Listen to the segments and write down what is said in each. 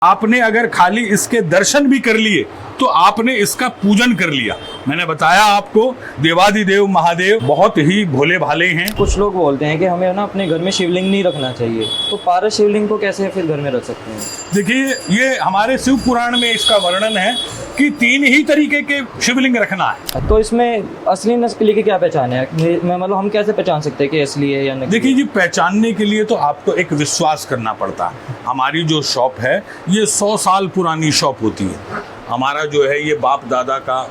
आपने अगर खाली इसके दर्शन भी कर लिए तो आपने इसका पूजन कर लिया। मैंने बताया आपको देवादिदेव महादेव बहुत ही भोले भाले हैं। कुछ लोग बोलते हैं कि हमें ना अपने घर में शिवलिंग नहीं रखना चाहिए, तो पारस शिवलिंग को कैसे फिर घर में रख सकते हैं? देखिए, ये हमारे शिव पुराण में इसका वर्णन है कि 3 ही तरीके के शिवलिंग रखना है। तो इसमें असली नकली की क्या पहचान है? मतलब हम कैसे पहचान सकते हैं कि असली है या नकली? देखिए जी, पहचानने के लिए तो आपको एक विश्वास करना पड़ता है। हमारी जो शॉप है ये 100 साल पुरानी शॉप होती है। हमारा जो है ये बाप दादा का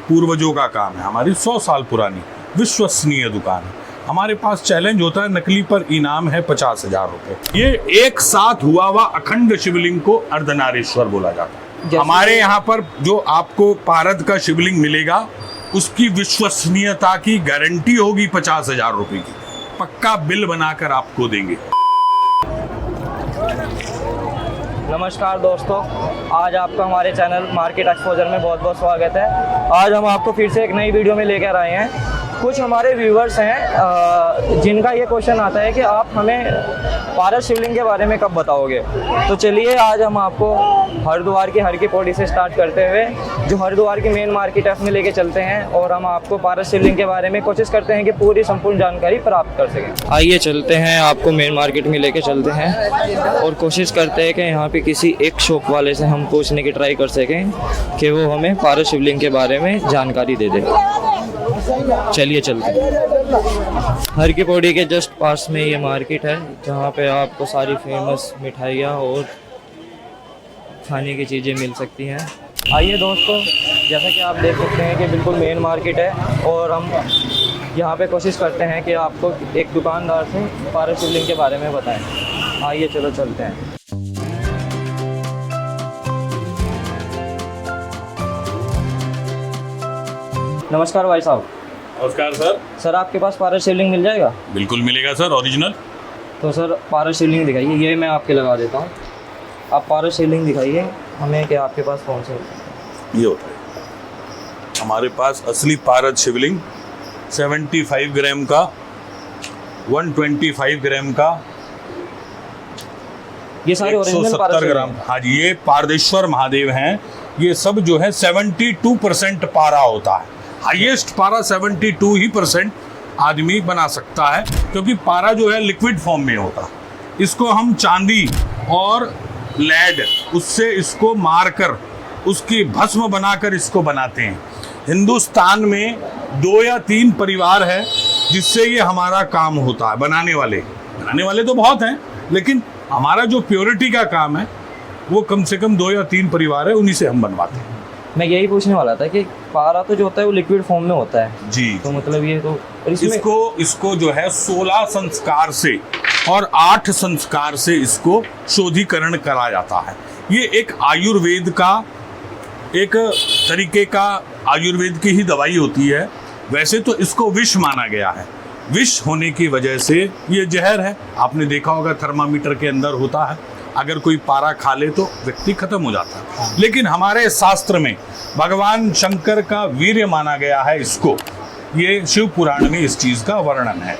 पूर्वजों का काम है। हमारी 100 साल पुरानी विश्वसनीय दुकान है। हमारे पास चैलेंज होता है, नकली पर इनाम है 50,000 रुपए। ये एक साथ हुआ अखंड शिवलिंग को अर्धनारीश्वर बोला जाता है। हमारे यहाँ पर जो आपको पारद का शिवलिंग मिलेगा उसकी विश्वसनीयता की गारंटी होगी 50,000 रुपए की। पक्का बिल बनाकर आपको देंगे। नमस्कार दोस्तों, आज आपका हमारे चैनल मार्केट एक्सपोजर में बहुत बहुत स्वागत है। आज हम आपको फिर से एक नई वीडियो में लेकर आए हैं। कुछ हमारे व्यूवर्स हैं जिनका ये क्वेश्चन आता है कि आप हमें पारस शिवलिंग के बारे में कब बताओगे। तो चलिए आज हम आपको हरिद्वार की हर की पौड़ी से स्टार्ट करते हुए जो हरिद्वार की मेन मार्केट है उसमें लेके चलते हैं और हम आपको पारस शिवलिंग के बारे में कोशिश करते हैं कि पूरी संपूर्ण जानकारी प्राप्त कर सकें। आइए चलते हैं, आपको मेन मार्केट में लेके चलते हैं और कोशिश करते हैं कि यहाँ पे किसी एक शॉप वाले से हम पूछने की ट्राई कर सकें कि वो हमें पारस शिवलिंग के बारे में जानकारी दे दे। चलिए चलते हैं। हर की पौड़ी के जस्ट पास में ये मार्केट है जहाँ पे आपको सारी फेमस मिठाइयाँ और खाने की चीज़ें मिल सकती हैं। आइए दोस्तों, जैसा कि आप देख सकते हैं कि बिल्कुल मेन मार्केट है और हम यहाँ पे कोशिश करते हैं कि आपको एक दुकानदार से पारस शिवलिंग के बारे में बताएं। आइए चलो चलते हैं। नमस्कार भाई साहब। नमस्कार सर। सर आपके पास पारस शिवलिंग मिल जाएगा? बिल्कुल मिलेगा सर, ओरिजिनल। तो सर पारस शिवलिंग दिखाइए, ये मैं आपके लगा देता हूँ। आप पारस शिवलिंग दिखाइए हमें कि आपके पास कौन से ये होता है हमारे पास असली पारद शिवलिंग 75 ग्राम का, 125 ग्राम का, ये सारे ओरिजिनल 170 ग्राम। हाँ जी, ये पारदेश्वर महादेव हैं। ये सब जो है 72% पारा होता है। हाईएस्ट पारा 72% आदमी बना सकता है, क्योंकि पारा जो है लिक्विड फॉर्म में होता है। इसको हम चांदी और लेड उससे इसको मारकर उसकी भस्म बनाकर इसको बनाते हैं। हिंदुस्तान में 2 या 3 परिवार है जिससे ये हमारा काम होता है। बनाने वाले तो बहुत हैं, लेकिन हमारा जो प्योरिटी का काम है वो कम से कम 2 या 3 परिवार है, उन्हीं से हम बनवाते हैं। मैं यही पूछने वाला था कि पारा तो जो होता है वो लिक्विड फॉर्म में होता है जी। तो मतलब ये तो इसको जो है 16 संस्कार से और 8 संस्कार से इसको शोधीकरण करा जाता है। ये एक आयुर्वेद का एक तरीके का, आयुर्वेद की ही दवाई होती है। वैसे तो इसको विष माना गया है। विष होने की वजह से ये जहर है। आपने देखा होगा थर्मामीटर के अंदर होता है, अगर कोई पारा खा ले तो व्यक्ति खत्म हो जाता है। लेकिन हमारे शास्त्र में भगवान शंकर का वीर्य माना गया है इसको। ये शिव पुराण में इस चीज का वर्णन है।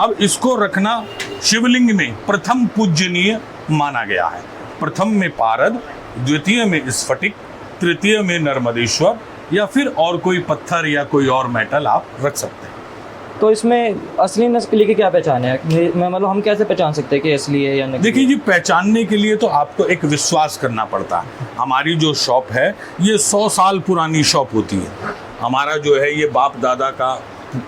अब इसको रखना शिवलिंग में प्रथम पूजनीय माना गया है। प्रथम में पारद, द्वितीय में स्फटिक, तृतीय में नर्मदेश्वर, या फिर और कोई पत्थर या कोई और मेटल आप रख सकते हैं। तो इसमें असली नकली की क्या पहचान है? मतलब हम कैसे पहचान सकते हैं कि असली है या नकली? देखिए जी, पहचानने के लिए तो आपको एक विश्वास करना पड़ता है। हमारी जो शॉप है ये 100 साल पुरानी शॉप होती है। हमारा जो है ये बाप दादा का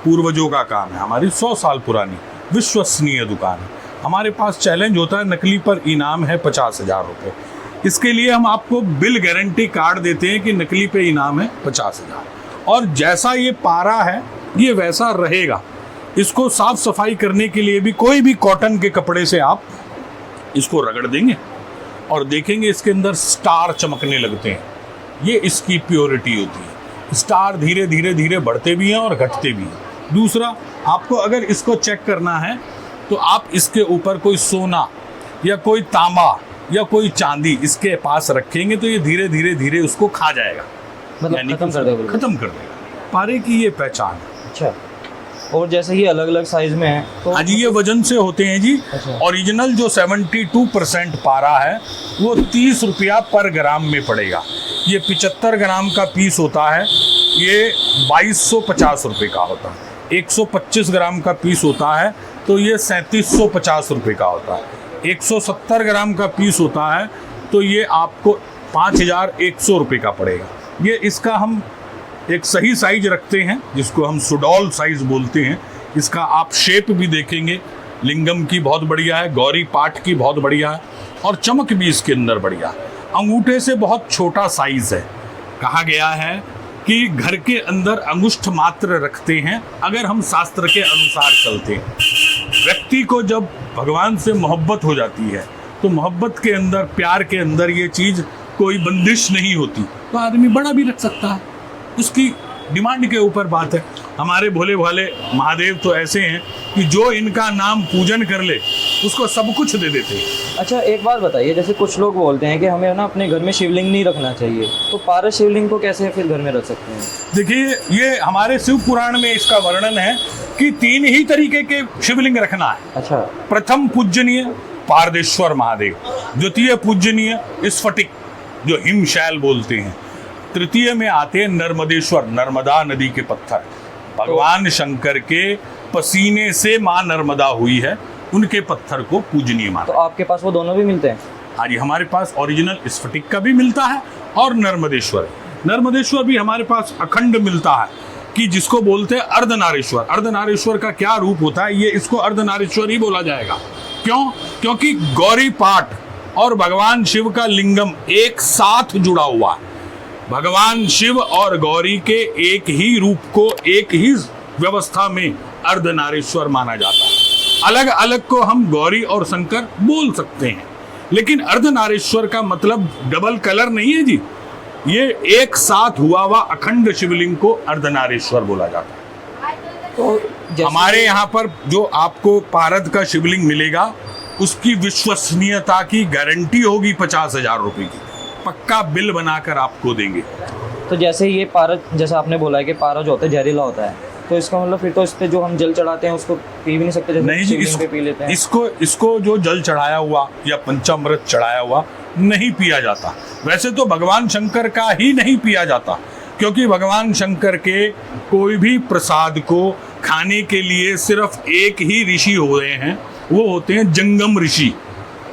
पूर्वजों का काम है। हमारी 100 साल पुरानी विश्वसनीय दुकान है। हमारे पास चैलेंज होता है, नकली पर इनाम है 50,000 रुपये। इसके लिए हम आपको बिल गारंटी कार्ड देते हैं कि नकली पे इनाम है 50,000, और जैसा ये पारा है ये वैसा रहेगा। इसको साफ सफाई करने के लिए भी कोई भी कॉटन के कपड़े से आप इसको रगड़ देंगे और देखेंगे इसके अंदर स्टार चमकने लगते हैं। ये इसकी प्योरिटी होती है। स्टार धीरे धीरे धीरे बढ़ते भी हैं और घटते भी हैं। दूसरा, आपको अगर इसको चेक करना है तो आप इसके ऊपर कोई सोना या कोई तांबा या कोई चांदी इसके पास रखेंगे तो ये धीरे धीरे धीरे उसको खा जाएगा, मतलब खत्म कर देगा। पारे की ये पहचान है। अच्छा, और जैसे ये अलग अलग साइज में है तो हाँ जी, ये वजन से होते हैं जी। अच्छा। ओरिजिनल जो 72% पारा है वो 30 रुपया पर ग्राम में पड़ेगा। ये 75 ग्राम का पीस होता है, ये 2250 रुपये का होता है। 125 ग्राम का पीस होता है तो ये 3750 रुपये का होता है। 170 ग्राम का पीस होता है तो ये आपको 5100 रुपये का पड़ेगा। ये इसका हम एक सही साइज रखते हैं जिसको हम सुडौल साइज बोलते हैं। इसका आप शेप भी देखेंगे, लिंगम की बहुत बढ़िया है, गौरी पाठ की बहुत बढ़िया है और चमक भी इसके अंदर बढ़िया है। अंगूठे से बहुत छोटा साइज है। कहा गया है कि घर के अंदर अंगुष्ठ मात्र रखते हैं अगर हम शास्त्र के अनुसार चलते हैं। व्यक्ति को जब भगवान से मोहब्बत हो जाती है तो मोहब्बत के अंदर, प्यार के अंदर ये चीज़ कोई बंदिश नहीं होती, तो आदमी बड़ा भी रख सकता है, उसकी डिमांड के ऊपर बात है। हमारे भोले भाले महादेव तो ऐसे हैं कि जो इनका नाम पूजन कर ले उसको सब कुछ दे देते हैं। अच्छा, एक बात बताइए, जैसे कुछ लोग बोलते हैं कि हमें ना अपने घर में शिवलिंग नहीं रखना चाहिए, तो पारस शिवलिंग को कैसे फिर घर में रख सकते हैं? देखिए, ये हमारे शिव पुराण में इसका वर्णन है कि 3 ही तरीके के शिवलिंग रखना है। अच्छा। प्रथम पूजनीय पारदेश्वर महादेव, द्वितीय पूजनीय स्फटिक जो हिमशैल बोलते हैं, तृतीय में आते हैं नर्मदेश्वर, नर्मदा नदी के पत्थर। भगवान शंकर के पसीने से माँ नर्मदा हुई है, उनके पत्थर को पूजनीय माना। तो आपके पास वो दोनों भी मिलते हैं? हाँ जी, हमारे पास ओरिजिनल स्फटिक का भी मिलता है और नर्मदेश्वर। नर्मदेश्वर भी हमारे पास अखंड मिलता है कि जिसको बोलते हैं अर्धनारीश्वर। अर्धनारीश्वर का क्या रूप होता है, ये इसको अर्धनारीश्वर ही बोला जाएगा। क्यों? क्योंकि गौरी पाठ और भगवान शिव का लिंगम एक साथ जुड़ा हुआ है। भगवान शिव और गौरी के एक ही रूप को एक ही व्यवस्था में अर्धनारीश्वर माना जाता है। अलग अलग को हम गौरी और शंकर बोल सकते हैं, लेकिन अर्धनारीश्वर का मतलब डबल कलर नहीं है जी। ये एक साथ हुआ हुआ अखंड शिवलिंग को अर्धनारीश्वर बोला जाता है। तो हमारे यहाँ पर जो आपको पारद का शिवलिंग मिलेगा उसकी विश्वसनीयता की गारंटी होगी 50,000 रुपए की, पक्का बिल बनाकर आपको देंगे। तो जैसे ये पारद, जैसा आपने बोला है कि पारा जो होता है जहरीला होता है, तो इसका मतलब फिर तो इस पे जो हम जल चढ़ाते हैं उसको पी भी नहीं सकते? जैसे नहीं जी, शिवलिंग पे पी लेते हैं। इसको जो जल चढ़ाया हुआ या पंचामृत चढ़ाया हुआ नहीं पिया जाता। वैसे तो भगवान शंकर का ही नहीं पिया जाता, क्योंकि भगवान शंकर के कोई भी प्रसाद को खाने के लिए सिर्फ एक ही ऋषि हो रहे हैं, वो होते हैं जंगम ऋषि।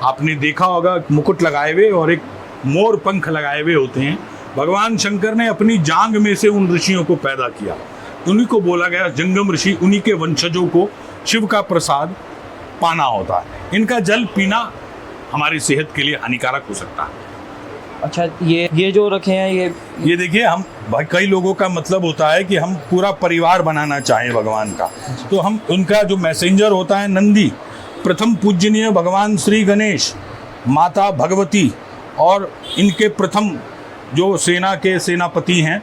आपने देखा होगा, मुकुट लगाए हुए और एक मोर पंख लगाए हुए होते हैं। भगवान शंकर ने अपनी जांग में से उन ऋषियों को पैदा किया, उन्हीं को बोला गया जंगम ऋषि। उन्हीं के वंशजों को शिव का प्रसाद पाना होता है। इनका जल पीना हमारी सेहत के लिए हानिकारक हो सकता है। अच्छा, ये जो रखे हैं ये देखिए, हम भाई कई लोगों का मतलब होता है कि हम पूरा परिवार बनाना चाहें भगवान का, तो हम उनका जो मैसेंजर होता है नंदी, प्रथम पूजनीय भगवान श्री गणेश, माता भगवती और इनके प्रथम जो सेना के सेनापति हैं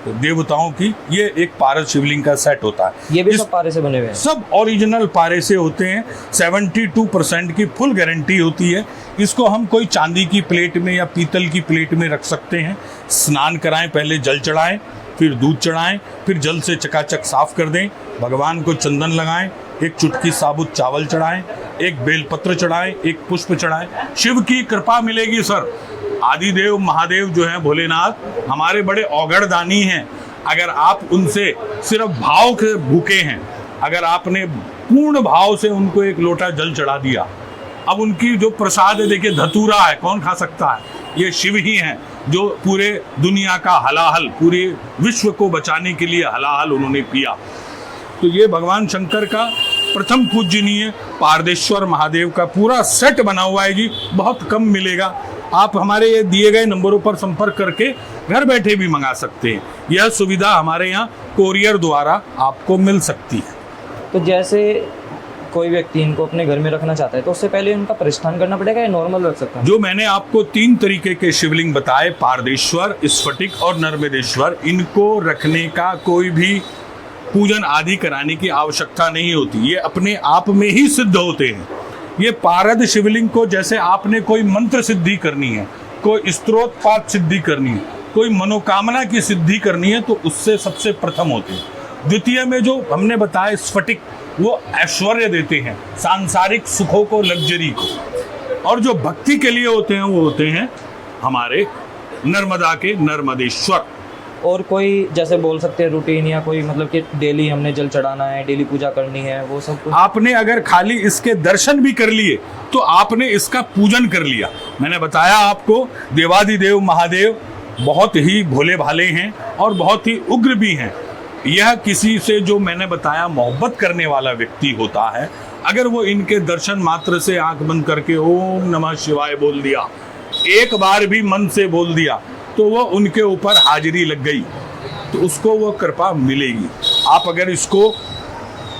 देवताओं की, ये एक पारस शिवलिंग का सेट होता है। ये भी सब पारे से बने हुए हैं? सब ओरिजिनल पारे से होते हैं। 72% की फुल गारंटी होती है। इसको हम कोई चांदी की प्लेट में या पीतल की प्लेट में रख सकते हैं। स्नान कराएं, पहले जल चढ़ाएं, फिर दूध चढ़ाएं, फिर जल से चकाचक साफ कर दें, भगवान को चंदन लगाएं, एक चुटकी साबुत चावल चढ़ाएं, एक बेलपत्र चढ़ाएं, एक पुष्प चढ़ाएं। शिव की कृपा मिलेगी सर। आदिदेव महादेव जो हैं भोलेनाथ हमारे बड़े औगड़दानी हैं। अगर आप उनसे सिर्फ भाव के भूखे हैं, अगर आपने पूर्ण भाव से उनको एक लोटा जल चढ़ा दिया, अब उनकी जो प्रसाद है, देखिए धतूरा है, कौन खा सकता है? ये शिव ही हैं जो पूरे दुनिया का हलाहल, पूरे विश्व को बचाने के लिए हलाहल उन्होंने पिया। तो ये भगवान शंकर का प्रथम पूजनीय पारदेश्वर महादेव का पूरा सेट बना हुआ है जी। बहुत कम मिलेगा। आप हमारे ये दिए गए नंबरों पर संपर्क करके घर बैठे भी मंगा सकते हैं। यह सुविधा हमारे यहाँ कोरियर द्वारा आपको मिल सकती है। तो जैसे कोई व्यक्ति इनको अपने घर में रखना चाहता है तो उससे पहले उनका परिष्ठान करना पड़ेगा या नॉर्मल रख सकता है? जो मैंने आपको 3 तरीके के शिवलिंग बताए, पारदेश्वर, स्फटिक और नर्मदेश्वर, इनको रखने का कोई भी पूजन आदि कराने की आवश्यकता नहीं होती। ये अपने आप में ही सिद्ध होते हैं। ये पारद शिवलिंग को जैसे आपने कोई मंत्र सिद्धि करनी है, कोई स्तोत्र पाठ सिद्धि करनी है, कोई मनोकामना की सिद्धि करनी है, तो उससे सबसे प्रथम होते हैं। द्वितीय में जो हमने बताया स्फटिक, वो ऐश्वर्य देते हैं, सांसारिक सुखों को, लग्जरी को। और जो भक्ति के लिए होते हैं वो होते हैं हमारे नर्मदा के नर्मदेश्वर। और कोई जैसे बोल सकते हैं रूटीन, या कोई मतलब कि डेली हमने जल चढ़ाना है, डेली पूजा करनी है, वो सब कुछ? आपने अगर खाली इसके दर्शन भी कर लिए तो आपने इसका पूजन कर लिया। मैंने बताया आपको, देवादिदेव महादेव बहुत ही भोले भाले हैं और बहुत ही उग्र भी हैं। यह किसी से, जो मैंने बताया, मोहब्बत करने वाला व्यक्ति होता है, अगर वो इनके दर्शन मात्र से आंख बंद करके ओम नमः शिवाय बोल दिया, एक बार भी मन से बोल दिया, तो वो उनके ऊपर हाजिरी लग गई, तो उसको वो कृपा मिलेगी। आप अगर इसको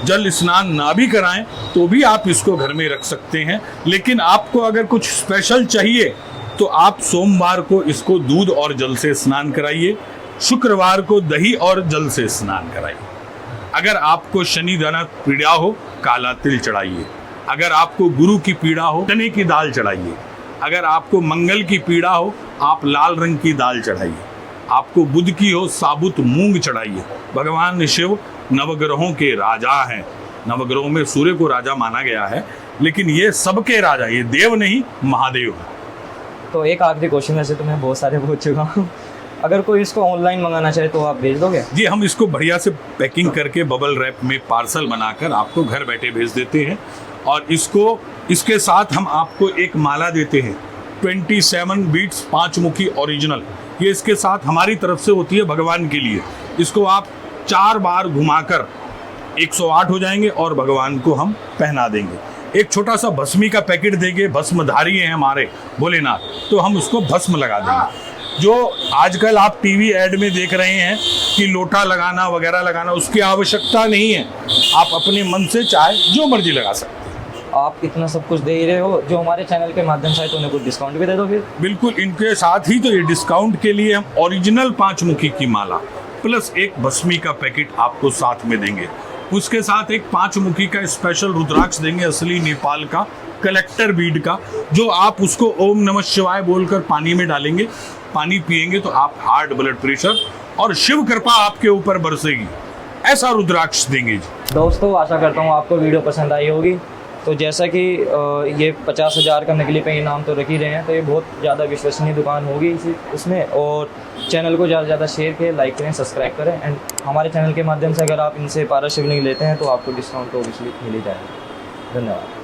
जल स्नान ना भी कराएं तो भी आप इसको घर में रख सकते हैं। लेकिन आपको अगर कुछ स्पेशल चाहिए तो आप सोमवार को इसको दूध और जल से स्नान कराइए, शुक्रवार को दही और जल से स्नान कराइए। अगर आपको शनि दाना पीड़ा हो, काला तिल चढ़ाइए। अगर आपको गुरु की पीड़ा हो, चने की दाल चढ़ाइए। अगर आपको मंगल की पीड़ा हो, आप लाल रंग की दाल चढ़ाइए। आपको बुध की हो, साबुत मूंग चढ़ाइए। भगवान शिव नवग्रहों के राजा हैं। नवग्रहों में सूर्य को राजा माना गया है, लेकिन ये सबके राजा, ये देव नहीं, महादेव है। तो एक आखिरी क्वेश्चन, वैसे तो मैं बहुत सारे पूछ चुका हूँ, अगर कोई इसको ऑनलाइन मंगाना चाहे तो आप भेज दोगे? जी, हम इसको बढ़िया से पैकिंग करके बबल रैप में पार्सल बनाकर आपको घर बैठे भेज देते हैं। और इसके साथ हम आपको एक माला देते हैं, 27 बीट्स 5 मुखी ओरिजिनल। ये इसके साथ हमारी तरफ से होती है भगवान के लिए। इसको आप 4 बार घुमाकर 108 हो जाएंगे और भगवान को हम पहना देंगे। एक छोटा सा भस्मी का पैकेट देंगे, भस्मधारी हैं हमारे भोलेनाथ, तो हम उसको भस्म लगा देंगे। जो आजकल आप टीवी ऐड में देख रहे हैं कि लोटा लगाना वगैरह लगाना, उसकी आवश्यकता नहीं है। आप अपने मन से चाहे जो मर्जी लगा सकते हैं। आप इतना सब कुछ दे ही रहे हो, जो हमारे चैनल के माध्यम से है, तो उन्हें कुछ डिस्काउंट भी दे दो फिर। बिल्कुल, इनके साथ ही तो ये डिस्काउंट के लिए हम ओरिजिनल 5 मुखी की माला प्लस एक भस्मी का पैकेट आपको साथ में देंगे। उसके साथ एक 5 मुखी का स्पेशल रुद्राक्ष देंगे, असली नेपाल का कलेक्टर बीड का, जो आप उसको ओम नमः शिवाय बोलकर पानी में डालेंगे। पानी पिएंगे तो आप हार्ट, ब्लड प्रेशर और शिव कृपा आपके ऊपर बरसेगी, ऐसा रुद्राक्ष देंगे जी। दोस्तों, आशा करता हूँ आपको वीडियो पसंद आई होगी। तो जैसा कि ये 50,000 का नकली पे इनाम तो रख ही रहे हैं, तो ये बहुत ज़्यादा विश्वसनीय दुकान होगी उसमें। और चैनल को ज़्यादा से ज़्यादा शेयर करें, लाइक करें, सब्सक्राइब करें। एंड हमारे चैनल के माध्यम से अगर आप इनसे पारा शिवलिंग लेते हैं तो आपको डिस्काउंट तो ऑब्वियसली मिल ही जाएगा। धन्यवाद।